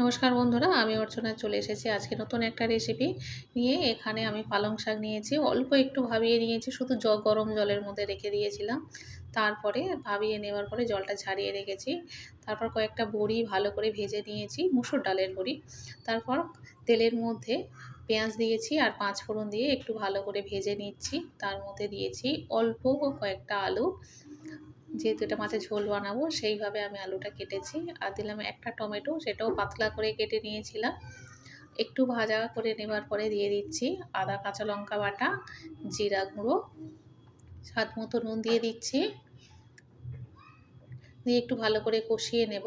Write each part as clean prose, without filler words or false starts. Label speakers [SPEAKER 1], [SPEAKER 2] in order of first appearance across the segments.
[SPEAKER 1] নমস্কার বন্ধুরা, আমি অর্চনা চলে এসেছি আজকে নতুন একটা রেসিপি নিয়ে। এখানে আমি পালং শাক নিয়েছি, অল্প একটু ভাবিয়ে নিয়েছি, শুধু গরম জলের মধ্যে রেখে দিয়েছিলাম। তারপরে ভাবিয়ে নেওয়ার পরে জলটা ঝারিয়ে রেখেছি। তারপর কয়েকটা বড়ি ভালো করে ভেজে নিয়েছি, মুসুর ডালের বড়ি। তারপর তেলের মধ্যে পেঁয়াজ দিয়েছি আর 5 ফোড়ন দিয়ে একটু ভালো করে ভেজে নিচ্ছি। তার মধ্যে দিয়েছি অল্প কয়েকটা আলু, যেহেতু এটা মাছের ঝোল বানাবো সেইভাবে আমি আলুটা কেটেছি। আর দিলাম একটা টমেটো, সেটাও পাতলা করে কেটে নিয়েছিলাম। একটু ভাজা করে নেবার পরে দিয়ে দিচ্ছি আদা কাঁচা লঙ্কা বাটা, জিরা গুঁড়ো, স্বাদ মতো নুন দিয়ে দিচ্ছি, দিয়ে একটু ভালো করে কষিয়ে নেব।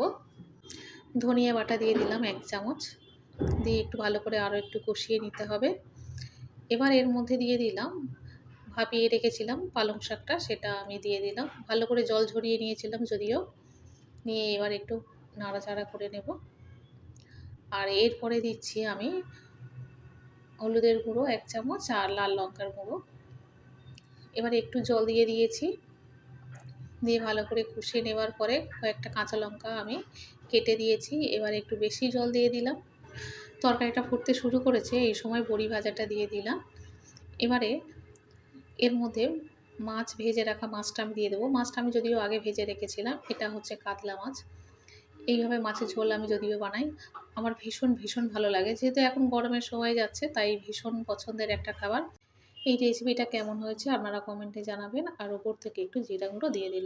[SPEAKER 1] ধনিয়া বাটা দিয়ে দিলাম 1 চামচ, দিয়ে একটু ভালো করে আরও একটু কষিয়ে নিতে হবে। এবার এর মধ্যে দিয়ে দিলাম ভাপিয়ে রেখেছিলাম পালং শাকটা, সেটা আমি দিয়ে দিলাম। ভালো করে জল ঝরিয়ে নিয়েছিলাম যদিও, নিয়ে এবার একটু নাড়াচাড়া করে নেব। আর এরপরে দিচ্ছি আমি হলুদের গুঁড়ো 1 চামচ আর লাল লঙ্কার গুঁড়ো। এবার একটু জল দিয়ে দিয়েছি, দিয়ে ভালো করে কষিয়ে নেওয়ার পরে কয়েকটা কাঁচা লঙ্কা আমি কেটে দিয়েছি। এবার একটু বেশি জল দিয়ে দিলাম। তরকারিটা ফুটতে শুরু করেছে, এই সময় বড়ি ভাজাটা দিয়ে দিলাম। এবারে এর মধ্যে ভেজে রাখা মাছটা আমি দিয়ে দেবো। মাছটা আমি যদিও আগে ভেজে রেখেছিলাম, এটা হচ্ছে কাতলা মাছ। এইভাবে মাছের ঝোল আমি যদিও বানাই, আমার ভীষণ ভালো লাগে। যেহেতু এখন গরমের সময় যাচ্ছে, তাই ভীষণ পছন্দের একটা খাবার। এই রেসিপিটা কেমন হয়েছে আপনারা কমেন্টে জানাবেন। আর ওপর থেকে একটু জিরা গুঁড়ো দিয়ে দিলাম।